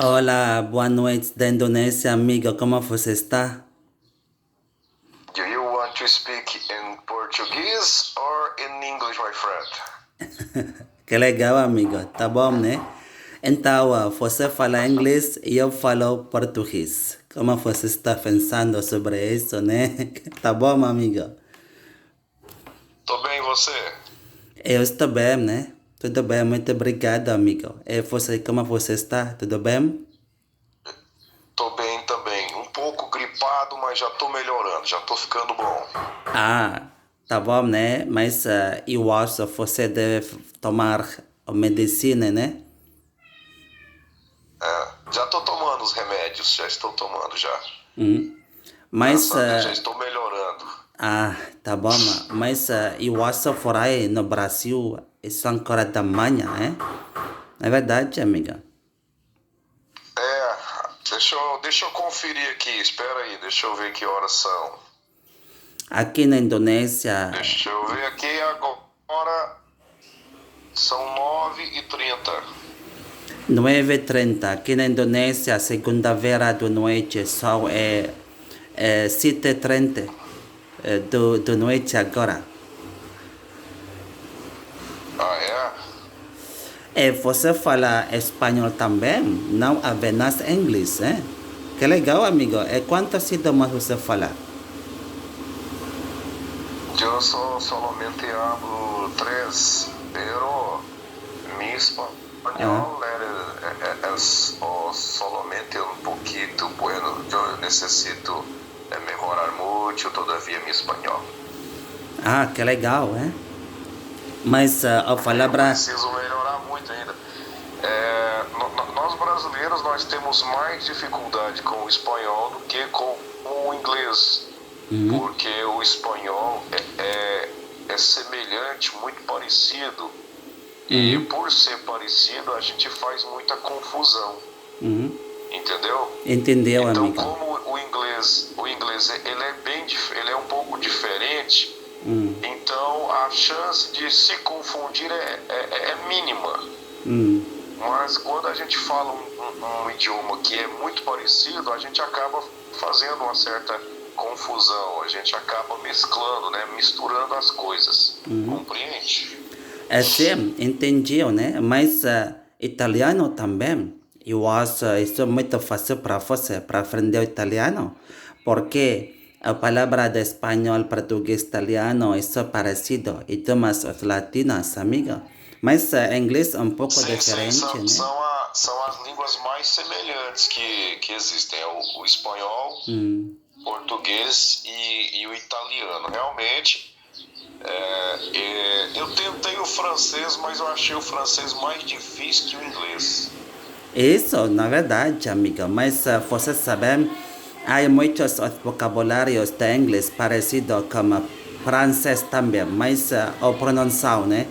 Olá, boa noite da Indonésia, amiga. Como você está? Do you want to speak in Portuguese or in English, my friend? Que legal, amiga. Tá bom, né? Então, você fala inglês e eu falo português. Como você está pensando sobre isso, né? Tá bom, amiga? Tô bem, e você? Eu estou bem, né? Tudo bem, muito obrigado, amigo. E você, como você está? Tudo bem? Tô bem também. Um pouco gripado, mas já tô melhorando, já tô ficando bom. Ah, tá bom, né? Mas eu acho que você deve tomar a medicina, né? Já tô tomando os remédios, já estou tomando já. Mas Graças a Deus já estou melhorando. Tá bom, mas eu acho por aí no Brasil isso ancora da manhã, é? É verdade, amiga. Deixa eu conferir aqui, espera aí, deixa eu ver que horas são. Aqui na Indonésia, Deixa eu ver aqui agora, são 9h30. 9h30. Aqui na Indonésia, segunda-feira da noite, são 7h30 da noite agora. Ah, é? E você fala espanhol também, não apenas inglês, é? Que legal, amigo. E quantos idiomas você fala? Yo solamente hablo tres, pero mi Ah, español es solamente un poquito bueno. Yo necesito mejorar mucho todavía mi español. que legal, é? Mas a Eu palavra. preciso melhorar muito ainda. Nós brasileiros nós temos mais dificuldade com o espanhol do que com o inglês, porque o espanhol é semelhante, muito parecido. E por ser parecido, a gente faz muita confusão, entendeu? Entendeu, Então, amiga? como o inglês ele é um pouco diferente, então a chance de se confundir é mínima. Mas quando a gente fala um idioma que é muito parecido, a gente acaba fazendo uma certa confusão, a gente acaba mesclando, né? Misturando as coisas. Compreende? Sim, entendeu, né? Mas italiano também. Eu acho isso muito fácil para você, para aprender o italiano, porque a palavra de espanhol, português, italiano, isso é parecido, idiomas os latinos, amiga. Mas inglês é um pouco Sim, sim, diferente, né? são as línguas mais semelhantes que existem. É o espanhol, português e o italiano. Realmente, eu tentei o francês, mas eu achei o francês mais difícil que o inglês. Isso, na verdade, amiga, mas você sabe, há muitos vocabulários de inglês parecidos com francês também, mas a pronunciação, né?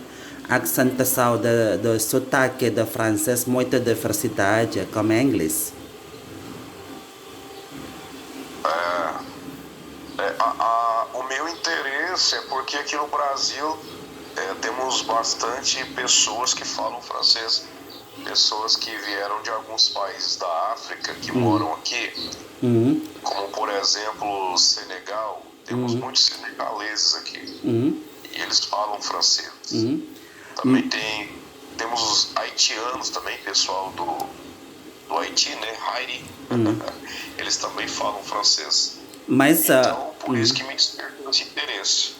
A acentuação do sotaque do francês, muita diversidade, como inglês. O meu interesse é porque aqui no Brasil temos bastante pessoas que falam francês, pessoas que vieram de alguns países da África que moram aqui, como por exemplo Senegal. Temos muitos senegaleses aqui e eles falam francês. Também temos os haitianos também, pessoal do Haiti, né? Haiti. Eles também falam francês. Mas, Então, por isso que me despertou esse interesse.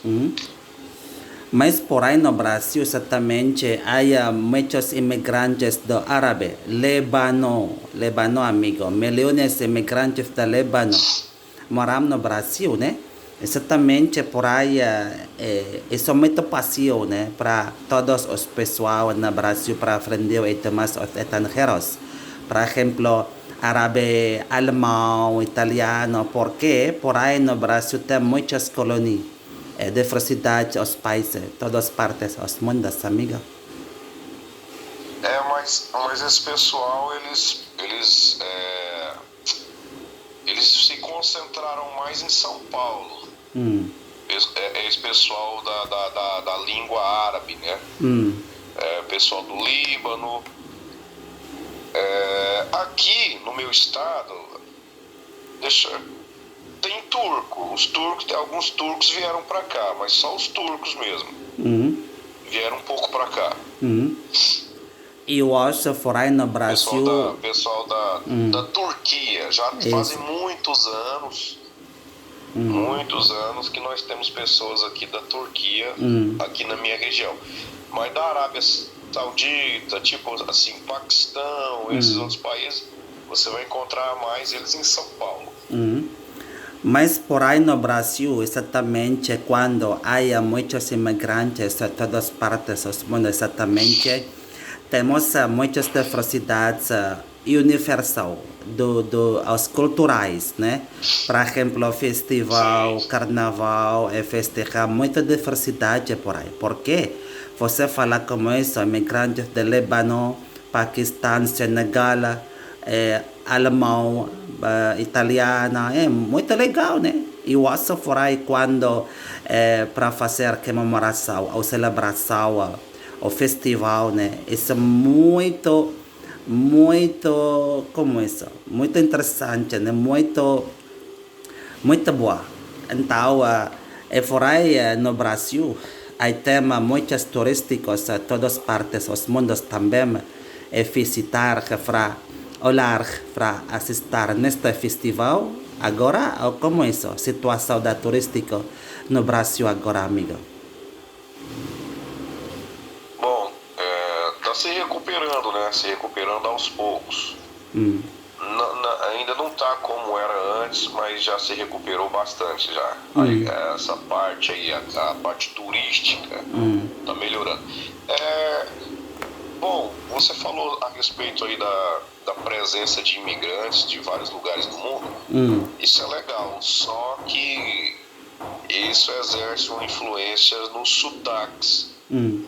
mas por aí no Brasil, exatamente, há muitos imigrantes do árabe, Líbano, amigo, milhões de imigrantes do Líbano moram no Brasil, né? Exatamente por aí, isso é muito fácil, né? Para todos os pessoal no Brasil para aprender idiomas estrangeiros. Por exemplo, árabe, alemão, italiano, porque por aí no Brasil tem muitas colônias, diversidade, os países, todas as partes, os mundos, amiga. Mas esse pessoal, eles se concentraram mais em São Paulo. Esse pessoal da língua árabe, né? Pessoal do Líbano. Aqui no meu estado, tem turco. Os turcos, tem alguns turcos vieram para cá, mas só os turcos mesmo. Vieram um pouco para cá. Eu acho fora no Brasil. Pessoal da Turquia. Já fazem muitos anos que nós temos pessoas aqui da Turquia, aqui na minha região. Mas da Arábia Saudita, tipo assim, Paquistão, esses outros países, você vai encontrar mais eles em São Paulo. Mas por aí no Brasil, exatamente quando há muitos imigrantes de todas partes do mundo, exatamente, temos muitas diversidades universal aos culturais, né? Por exemplo, festival, carnaval, festejar muita diversidade por aí. Por quê? Você fala como isso, imigrantes do Líbano, Paquistão, Senegal, alemão, italiana, é muito legal, né? Eu acho por aí quando para fazer comemoração ou celebração ou festival, né? Isso é muito, como isso? Muito interessante, né? Muito boa. Então, por aí no Brasil, há temas muitos turísticos a todas partes dos mundos também, visitar para olhar para assistir neste festival agora, ou como isso? Situação da turística no Brasil agora, amigo? Bom, está se recuperando, né? Se recuperando aos poucos. Ainda não está como era antes, mas já se recuperou bastante já. Aí, essa parte aí, a parte turística, está melhorando. Bom, você falou a respeito aí da presença de imigrantes de vários lugares do mundo. Isso é legal, só que isso exerce uma influência nos sotaques.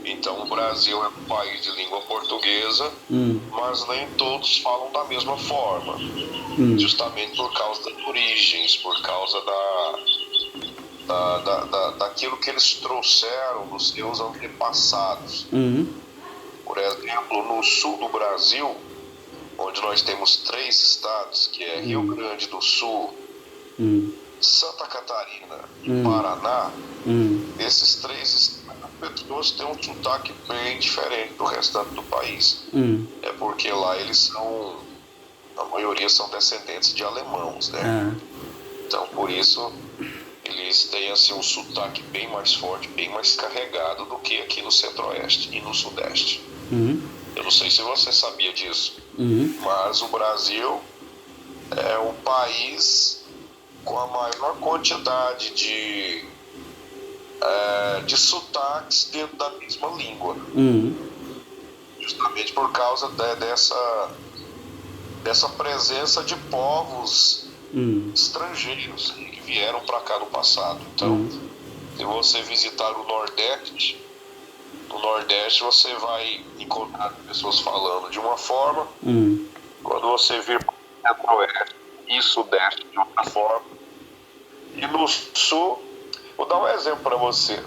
Então o Brasil é um país de língua portuguesa, mas nem todos falam da mesma forma, justamente por causa das origens, por causa daquilo que eles trouxeram dos seus antepassados. Por exemplo, no sul do Brasil, onde nós temos 3 estados, que é Rio Grande do Sul, Santa Catarina e Paraná, esses 3 estados, as pessoas têm um sotaque bem diferente do restante do país. É porque lá a maioria são descendentes de alemãos, né? Então, por isso, eles têm assim, um sotaque bem mais forte, bem mais carregado do que aqui no Centro-Oeste e no Sudeste. Eu não sei se você sabia disso, mas o Brasil é o país com a maior quantidade de sotaques dentro da mesma língua. Justamente por causa dessa presença de povos estrangeiros que vieram para cá no passado. Então, se você visitar o Nordeste, no Nordeste você vai encontrar pessoas falando de uma forma, quando você vir para o Centro-Oeste e Sudeste de outra forma, e no Sul, vou dar um exemplo para você.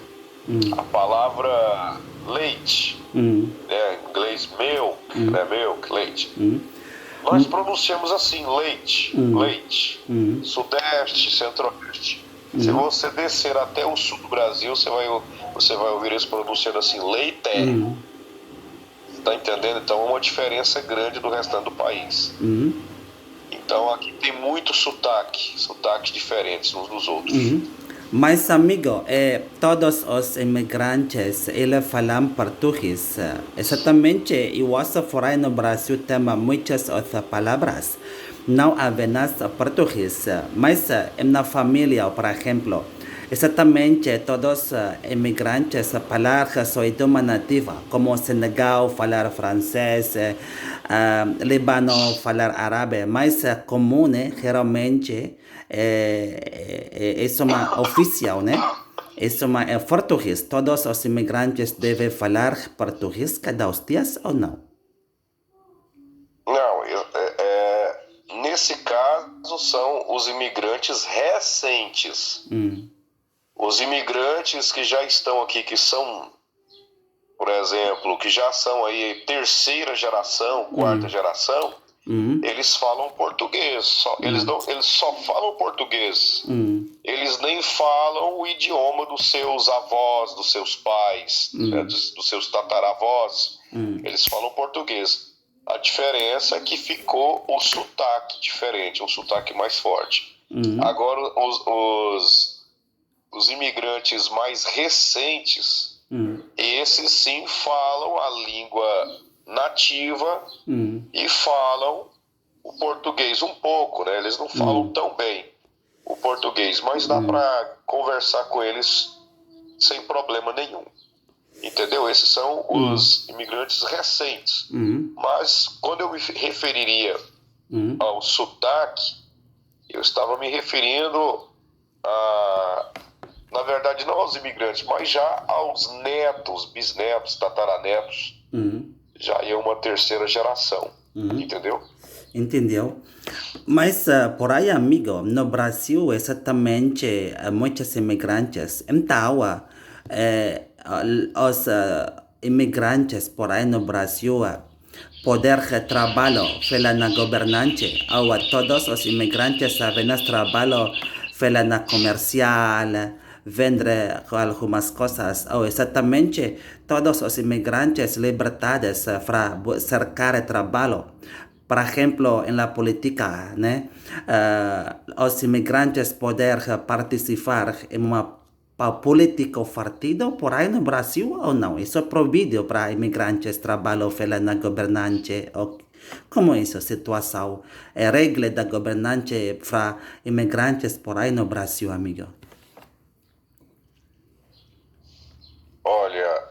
A palavra leite, em inglês milk, né, milk, leite. Nós pronunciamos assim, leite, leite. Sudeste, Centro-Oeste. Se você descer até o sul do Brasil, você vai ouvir eles pronunciando assim, leite. Tá entendendo? Então é uma diferença grande do restante do país. Então aqui tem muito sotaques diferentes uns dos outros. Mas, amigo, todos os imigrantes, eles falam português. Exatamente, eu acho que fora no Brasil tem muitas outras palavras, não apenas português. Mas na família, por exemplo, exatamente todos os imigrantes falam sua idioma nativa, como Senegal falar francês, Líbano falar árabe, mas comum, né, geralmente, é uma oficial, né? É português. Todos os imigrantes devem falar português cada os dias ou não? Não, nesse caso são os imigrantes recentes. Os imigrantes que já estão aqui, que são, por exemplo, que já são aí terceira geração, quarta geração, eles falam português. Eles só falam português. Eles nem falam o idioma dos seus avós, dos seus pais, né, dos seus tataravós. Eles falam português. A diferença é que ficou o sotaque diferente, um sotaque mais forte. Agora, os imigrantes mais recentes, esses sim falam a língua nativa e falam o português um pouco, né? Eles não falam tão bem o português, mas dá para conversar com eles sem problema nenhum. Entendeu? Esses são os imigrantes recentes. Mas quando eu me referiria ao sotaque, eu estava me referindo na verdade, não aos imigrantes, mas já aos netos, bisnetos, tataranetos. Já é uma terceira geração. Entendeu? Entendeu? Mas por aí, amigo, no Brasil, exatamente, muitos imigrantes. Então, os imigrantes por aí no Brasil, poder de trabalho pela na governante, ou todos os imigrantes vêm trabalho pela na comercial, vender algumas coisas, ou exatamente todos os imigrantes libertados para cercar trabalho. Por exemplo, em la política, né? Os imigrantes poder participar em uma político partido por aí no Brasil ou não? Isso é proibido para imigrantes trabalhar na governante? Como é essa situação? É regra da governante para imigrantes por aí no Brasil, amigo? Olha,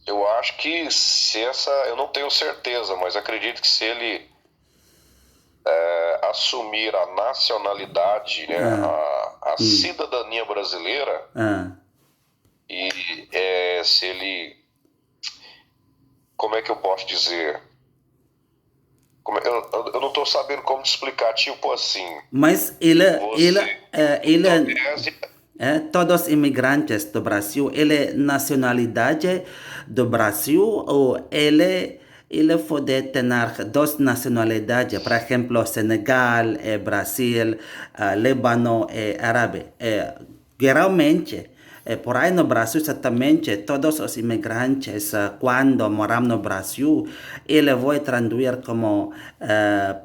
eu acho que se eu não tenho certeza, mas acredito que se ele assumir a nacionalidade, né, a cidadania brasileira, e se ele, como é que eu posso dizer? Eu não estou sabendo como te explicar, tipo assim. Mas todos os imigrantes do Brasil, ele é nacionalidade do Brasil ou ele pode ter duas nacionalidades, por exemplo, Senegal, Brasil, Líbano e Árabe. Geralmente, por aí no Brasil, exatamente, todos os imigrantes, quando moram no Brasil, ele vai traduzir como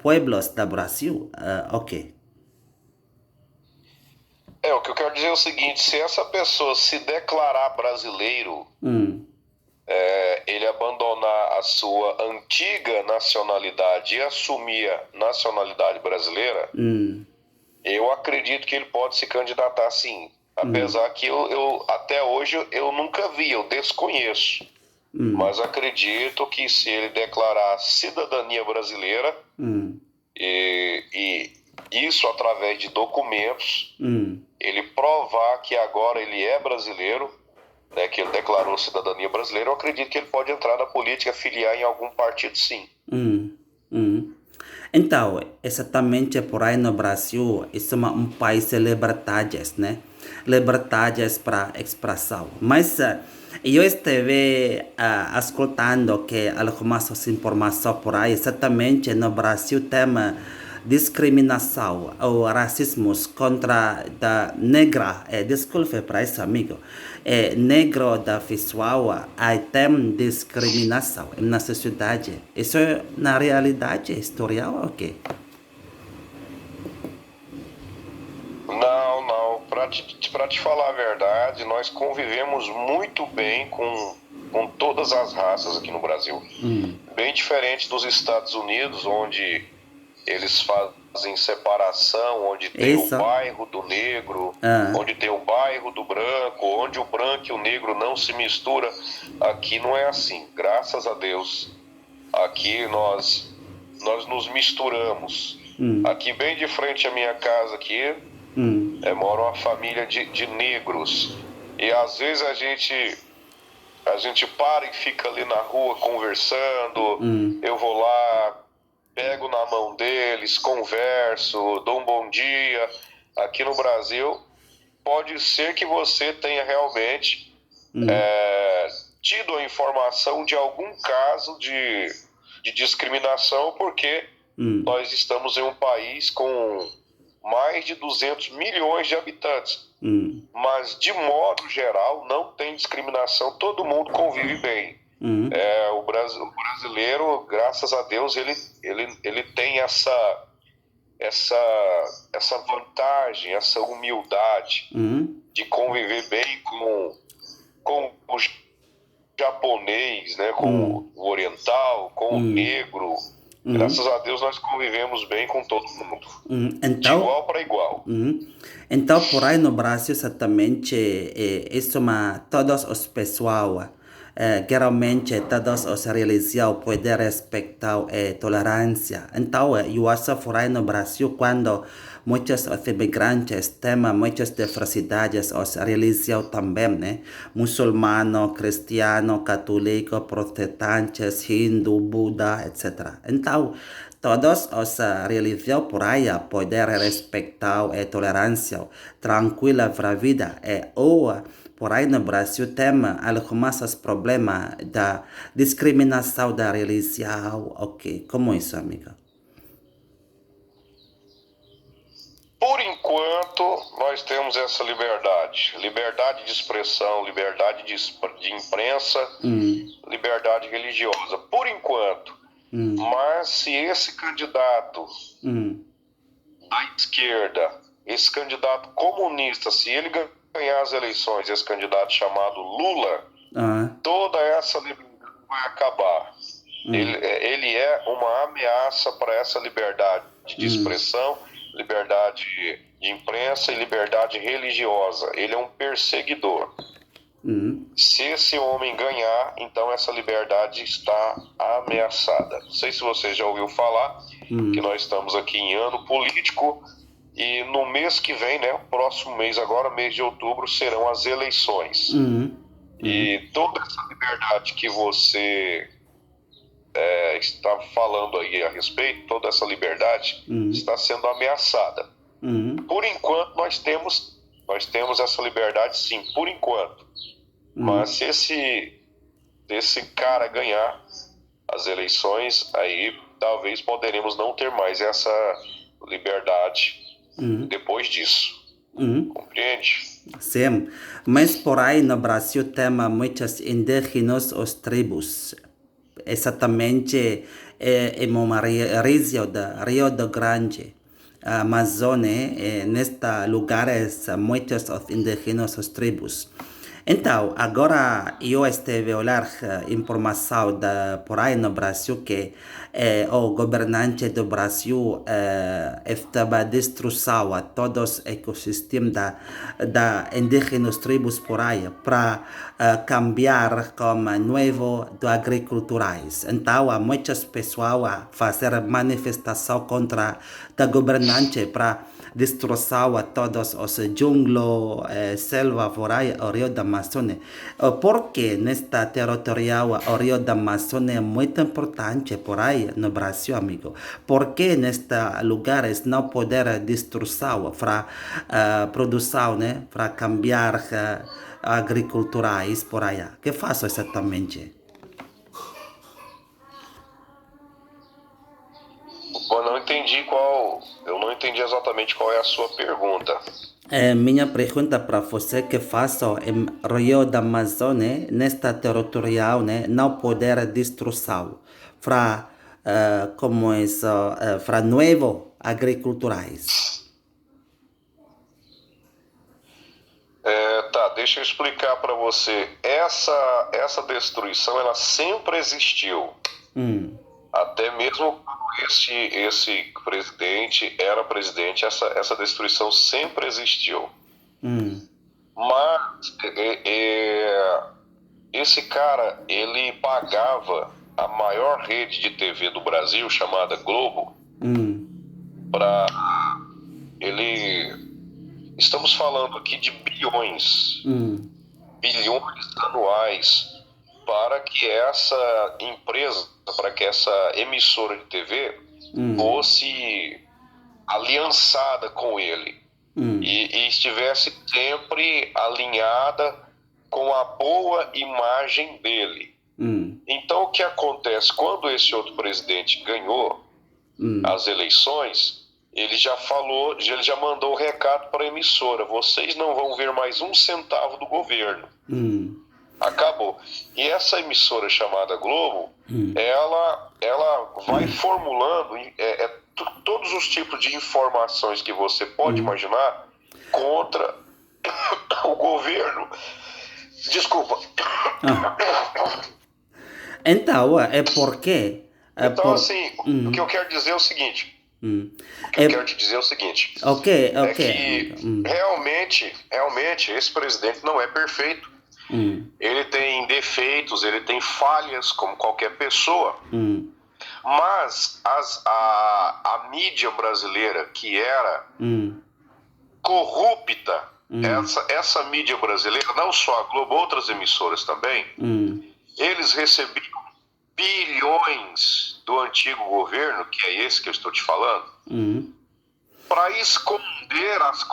pueblos do Brasil. Ok. O que eu quero dizer é o seguinte, se essa pessoa se declarar brasileiro, ele abandonar a sua antiga nacionalidade e assumir a nacionalidade brasileira, eu acredito que ele pode se candidatar sim. Apesar que eu até hoje eu nunca vi, eu desconheço. Mas acredito que se ele declarar cidadania brasileira, e isso através de documentos, ele provar que agora ele é brasileiro, né, que ele declarou cidadania brasileira, eu acredito que ele pode entrar na política, filiar em algum partido, sim. Então, exatamente por aí no Brasil, isso é um país de liberdades, né? Liberdades para expressão. Mas eu estive escutando que algumas informações por aí, exatamente no Brasil tem discriminação ou racismo contra da negra. Desculpe para isso, amigo. Negro da visual, aí tem discriminação na sociedade. Isso é na realidade historial ou quê? Não. Para te falar a verdade, nós convivemos muito bem com todas as raças aqui no Brasil. Bem diferente dos Estados Unidos, onde eles fazem separação, onde tem o bairro do negro, onde tem o bairro do branco, onde o branco e o negro não se misturam. Aqui não é assim, graças a Deus. Aqui nós nos misturamos. Aqui bem de frente à minha casa aqui, mora uma família de negros. E às vezes a gente para e fica ali na rua conversando, eu vou lá, pego na mão deles, converso, dou um bom dia. Aqui no Brasil, pode ser que você tenha realmente tido a informação de algum caso de de discriminação, porque nós estamos em um país com mais de 200 milhões de habitantes. Mas, de modo geral, não tem discriminação, todo mundo convive bem. O brasileiro, graças a Deus, ele tem essa vantagem, essa humildade de conviver bem com o japonês, né, com o oriental, com o negro. Graças a Deus nós convivemos bem com todo mundo, de igual para igual. Então, por aí no Brasil, exatamente, isso, mas todos os pessoal, geralmente todos os religiões podem respeitar a tolerância. Então, eu acho por aí no Brasil, quando muitos os imigrantes têm muitas diversidades, os religiões também, né? Muçulmano, cristiano, católico, protestantes, hindu, buda, etc. Então, todos os religiões por aí podem respeitar a tolerância tranquila para a vida. Ou por aí no Brasil tem alguns problemas da discriminação da religião. Ok, como isso, amiga? Por enquanto, nós temos essa liberdade. Liberdade de expressão, liberdade de imprensa, liberdade religiosa. Por enquanto. Mas se esse candidato da esquerda, esse candidato comunista, se ele ganhar as eleições, esse candidato chamado Lula, toda essa liberdade vai acabar. Ele é uma ameaça para essa liberdade de expressão, liberdade de imprensa e liberdade religiosa. Ele é um perseguidor. Se esse homem ganhar, então essa liberdade está ameaçada. Não sei se você já ouviu falar que nós estamos aqui em ano político e no mês que vem, né, próximo mês agora, mês de outubro, serão as eleições. E toda essa liberdade que você está falando aí a respeito, toda essa liberdade está sendo ameaçada. Por enquanto nós temos essa liberdade, sim, por enquanto. Mas se esse cara ganhar as eleições, aí talvez poderemos não ter mais essa liberdade depois disso. Compreende? Sim, mas por aí no Brasil tem muitos indígenas, os tribos. Exatamente em uma região da Rio de Grande, Amazônia, nestes lugares muitos os indígenas, os tribos. Então, agora eu estive a olhar informação por aí no Brasil que o governante do Brasil estava a destruir todos os ecossistemas da indígenas tribos por aí para cambiar como novo do agriculturais. Então, há muitas pessoas a fazer manifestação contra o governante para destroçar todos os junglos, selva por aí, o Rio da Amazônia. Porque nesta territorial, o Rio da Amazônia é muito importante por aí no Brasil, amigo. Porque nestes lugares não poder destroçar para produção, né? Para cambiar agriculturais por aí. Que faço exatamente? Eu não entendi exatamente qual é a sua pergunta. Minha pergunta para você que faço em Rio da Amazônia, nesta territorial, né, não poder destruição para como isso, para novos agriculturais. Tá, deixa eu explicar para você. Essa destruição, ela sempre existiu. Até mesmo quando esse presidente era presidente, essa destruição sempre existiu. Mas esse cara, ele pagava a maior rede de TV do Brasil, chamada Globo, para ele... Estamos falando aqui de bilhões anuais para que essa empresa, para que essa emissora de TV fosse aliançada com ele e estivesse sempre alinhada com a boa imagem dele. Então, o que acontece? Quando esse outro presidente ganhou as eleições, ele já falou, ele já mandou o recado para a emissora: vocês não vão ver mais um centavo do governo. Acabou. E essa emissora chamada Globo, ela vai formulando todos os tipos de informações que você pode imaginar contra o governo. Desculpa. Então, é porque... Então, assim, o que eu quero dizer é o seguinte. Eu quero te dizer o seguinte. Ok. É que realmente esse presidente não é perfeito. Ele tem defeitos, ele tem falhas, como qualquer pessoa. Mas a mídia brasileira, que era corrupta, essa mídia brasileira, não só a Globo, outras emissoras também, eles recebiam bilhões do antigo governo, que é esse que eu estou te falando, para esconder as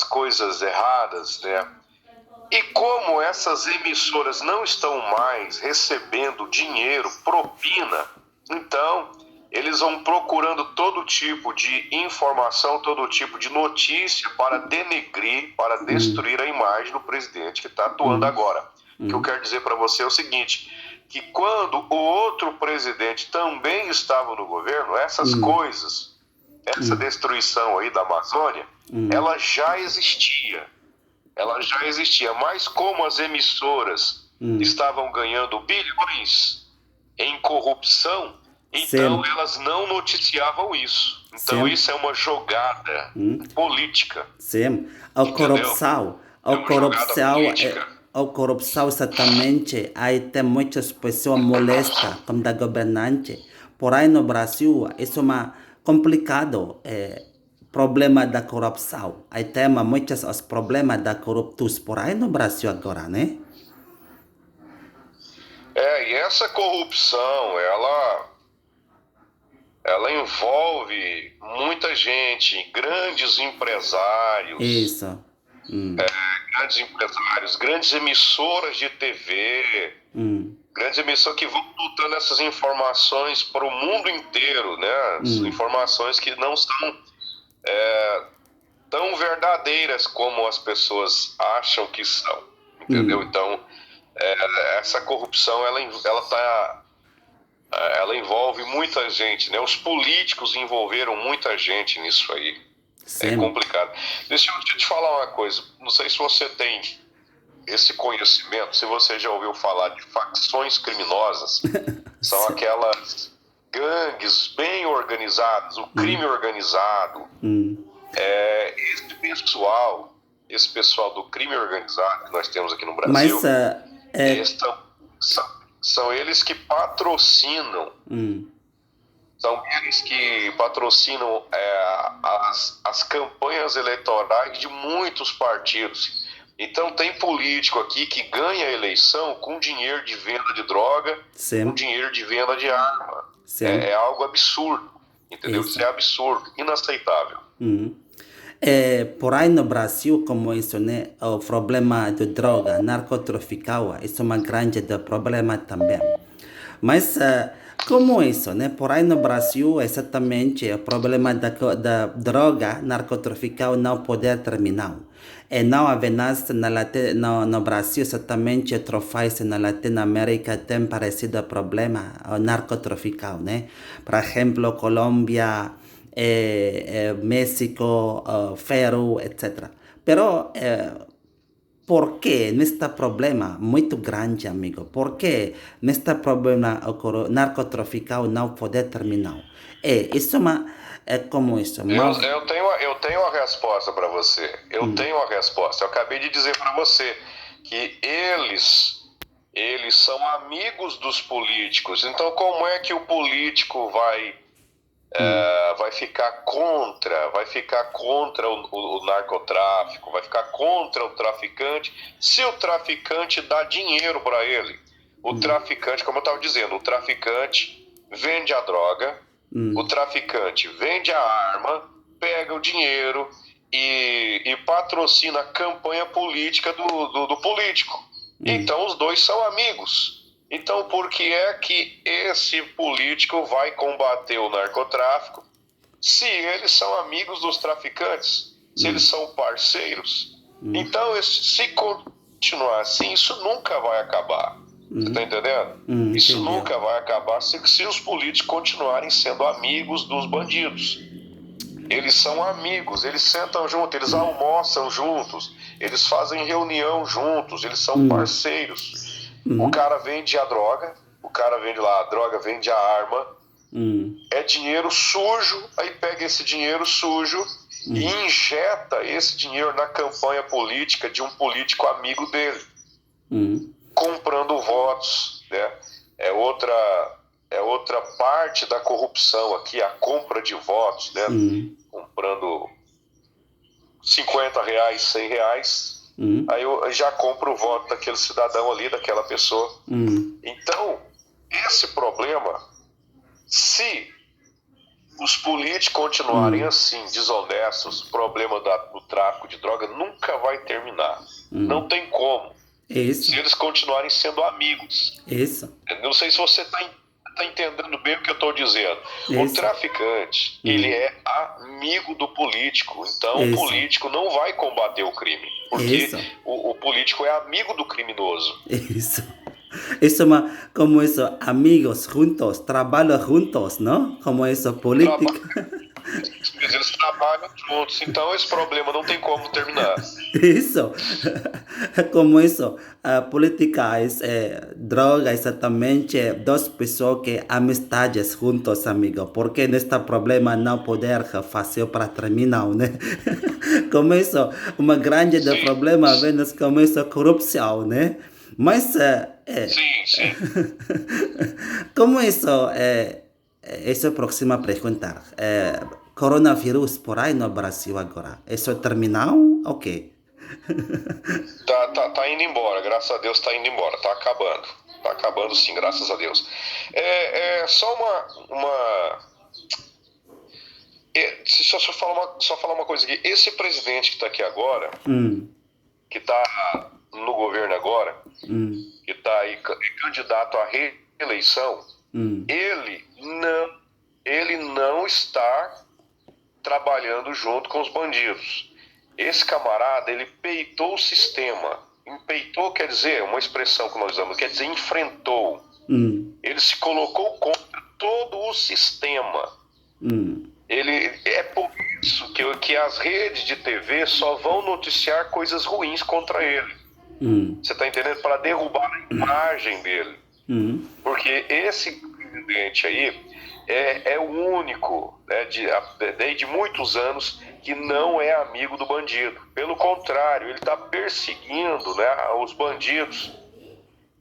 coisas erradas, né? E como essas emissoras não estão mais recebendo dinheiro, propina, então eles vão procurando todo tipo de informação, todo tipo de notícia para denegrir, para destruir a imagem do presidente que está atuando agora. O que eu quero dizer para você é o seguinte, que quando o outro presidente também estava no governo, essas coisas, essa destruição aí da Amazônia, ela já existia. Mas como as emissoras estavam ganhando bilhões em corrupção, então elas não noticiavam isso. Então isso é uma jogada política. Sim, a corrupção. A corrupção exatamente, aí tem muitas pessoas molestas como da governante. Porém no Brasil, isso é complicado. Problema da corrupção. Aí tem muitos os problemas da corruptos por aí no Brasil agora, né? E essa corrupção, ela envolve muita gente, grandes empresários. Isso. Grandes empresários, grandes emissoras de TV, grandes emissoras que vão botando essas informações para o mundo inteiro, né? Informações que não são tão verdadeiras como as pessoas acham que são, entendeu? Então, essa corrupção, ela envolve muita gente, né? Os políticos envolveram muita gente nisso aí. Sim. É complicado. Deixa eu te falar uma coisa. Não sei se você tem esse conhecimento, se você já ouviu falar de facções criminosas. São aquelas gangues bem organizadas, o crime organizado. Esse pessoal do crime organizado que nós temos aqui no Brasil, são eles que patrocinam. São eles que patrocinam as campanhas eleitorais de muitos partidos. Então tem político aqui que ganha a eleição com dinheiro de venda de droga, com dinheiro de venda de arma. É algo absurdo, entendeu? Isso é absurdo, inaceitável. Por aí no Brasil, como isso, né, o problema de droga, narcotráfico, isso é um grande problema também. Mas como isso, né? Por aí no Brasil, exatamente, o problema da droga, narcotráfico não poder terminar. E não apenas no Brasil, exatamente, outros países na Latinoamérica tem parecido problema, o narcotráfico, né? Por exemplo, Colômbia, México, Peru, etc. Pero, ¿por qué neste problema muito grande, amigo? ¿Por qué neste problema o narcotráfico não pode terminar? Isso é como isso. Eu tenho uma resposta para você. Tenho uma resposta. Eu acabei de dizer para você que eles são amigos dos políticos. Então, como é que o político vai ficar contra o narcotráfico, vai ficar contra o traficante, se o traficante dá dinheiro para ele? O traficante, como eu estava dizendo, o traficante vende a droga, o traficante vende a arma, pega o dinheiro e patrocina a campanha política do político. Então os dois são amigos. Então, por que é que esse político vai combater o narcotráfico se eles são amigos dos traficantes, se eles são parceiros? Então, se continuar assim, isso nunca vai acabar. Você está entendendo? Isso Entendeu? nunca vai acabar se os políticos continuarem sendo amigos dos bandidos. Eles são amigos, eles sentam juntos, eles almoçam juntos, eles fazem reunião juntos, eles são parceiros. O cara vende a droga, o cara vende lá a droga, vende a arma, é dinheiro sujo, aí pega esse dinheiro sujo e injeta esse dinheiro na campanha política de um político amigo dele, comprando votos, né? É outra parte da corrupção aqui, a compra de votos, né? Comprando R$50, R$100, aí eu já compro o voto daquele cidadão ali, daquela pessoa. Então, esse problema, se os políticos continuarem assim, desonestos, o problema do tráfico de droga nunca vai terminar. Não tem como. Isso, Se eles continuarem sendo amigos. isso, Não sei se você está entendendo bem o que eu estou dizendo. O isso, traficante, ele é amigo do político. Então, o isso, político não vai combater o crime. Porque isso, o político é amigo do criminoso. isso. Eso más, como eso, amigos juntos, trabajo juntos, ¿no? Como eso, política. Eles trabalham juntos. Então, esse problema não tem como terminar. Eso, como eso, política es droga, exactamente, dos pessoas que amistades juntos, amigo, porque neste problema não poder fazer para terminar, né? Como isso, uma grande de Sim, problema, apenas como isso, corrupção, né? Mas, sim. como isso, essa é a próxima pergunta. Coronavírus por aí no Brasil agora, isso terminou? Ok. Tá indo embora, graças a Deus tá indo embora, tá acabando. Tá acabando sim, graças a Deus. É só só falar uma coisa aqui. Esse presidente que tá aqui agora, que tá no governo agora, que tá aí candidato à reeleição, ele não está trabalhando junto com os bandidos. Esse camarada, ele peitou o sistema. Peitou quer dizer, uma expressão que nós usamos, quer dizer enfrentou. Ele se colocou contra todo o sistema. É por isso que as redes de TV só vão noticiar coisas ruins contra ele. Você está entendendo? Para derrubar a imagem dele. Porque esse presidente aí é o único, né, de muitos anos, que não é amigo do bandido. Pelo contrário, ele está perseguindo, né, os bandidos.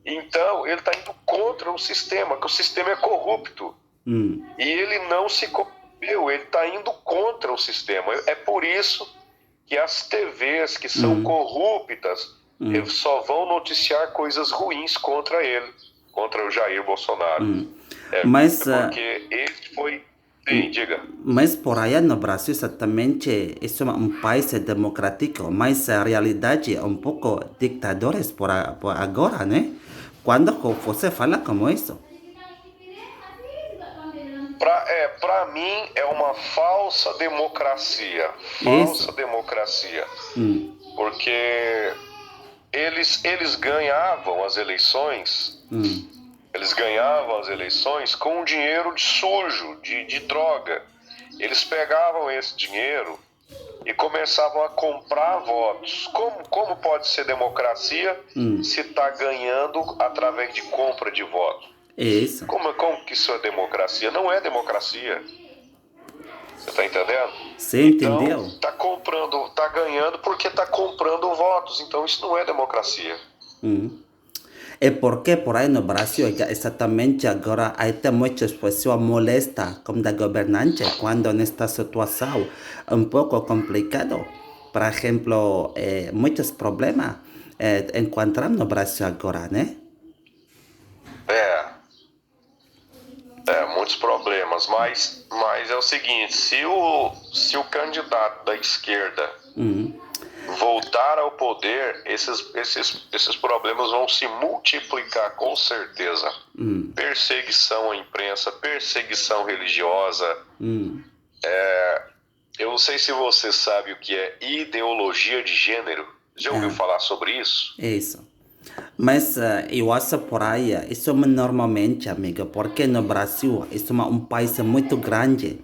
Então, ele está indo contra o sistema, que o sistema é corrupto. E ele não se corrompeu, ele está indo contra o sistema. É por isso que as TVs que são corruptas só vão noticiar coisas ruins contra ele, contra o Jair Bolsonaro. Mas, Porque ele foi... Sim, diga. mas por aí no Brasil, exatamente, isso é um país democrático, mas a realidade é um pouco ditadores por agora, né? Quando você fala como isso? Para mim é uma falsa democracia. Falsa democracia. Porque eles ganhavam as eleições. Eles ganhavam as eleições com dinheiro sujo, de droga. Eles pegavam esse dinheiro e começavam a comprar votos. Como pode ser democracia se está ganhando através de compra de votos? Isso. Como que isso é democracia? Não é democracia. Você está entendendo? Você entendeu? Então, tá ganhando porque está comprando votos. Então isso não é democracia. É porque por aí no Brasil, exatamente agora, há muitas pessoas molestas com a governante quando nesta situação um pouco complicado. Por exemplo, muitos problemas encontramos no Brasil agora, né? Muitos problemas, mas é o seguinte, se o candidato da esquerda voltar ao poder, esses problemas vão se multiplicar com certeza. Perseguição à imprensa, perseguição religiosa. Eu não sei se você sabe o que é ideologia de gênero. Já ouviu falar sobre isso? Isso. Mas eu acho por aí, isso é normalmente, amigo, porque no Brasil, isso é um país muito grande.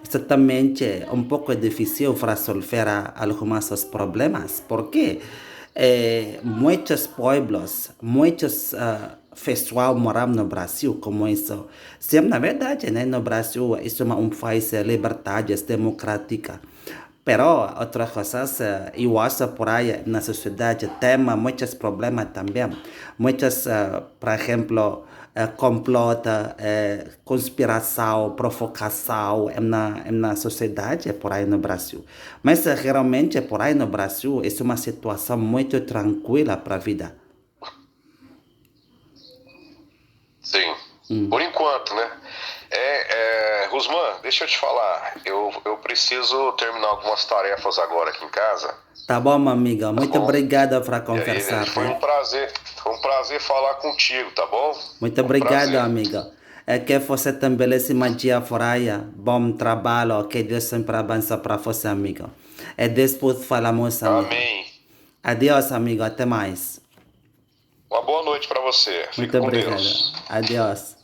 Exatamente, um pouco difícil para resolver alguns dos problemas, porque muitos pueblos, muitos pessoal moram no Brasil como isso. Sim, na verdade, né, no Brasil, isso é um país de liberdades democrática. Pero outras coisas, eu acho por aí na sociedade tem muitos problemas também. Muitos, por exemplo, complota, conspiração, provocação na sociedade por aí no Brasil. Mas realmente por aí no Brasil, isso é uma situação muito tranquila para a vida. Sim, por enquanto, né? Rusman, deixa eu te falar, eu preciso terminar algumas tarefas agora aqui em casa. Tá bom, amiga. Muito bom? obrigado por E aí, conversar. foi um prazer falar contigo, tá bom? Muito obrigado, amiga. É que você tem um belíssimo dia fora aí. Bom trabalho. Que Deus sempre abençoe para você, amiga. E depois falamos, amiga. Amém. Adeus, amigo. Até mais. Uma boa noite para você. Muito Fica com obrigado. Deus. Adeus.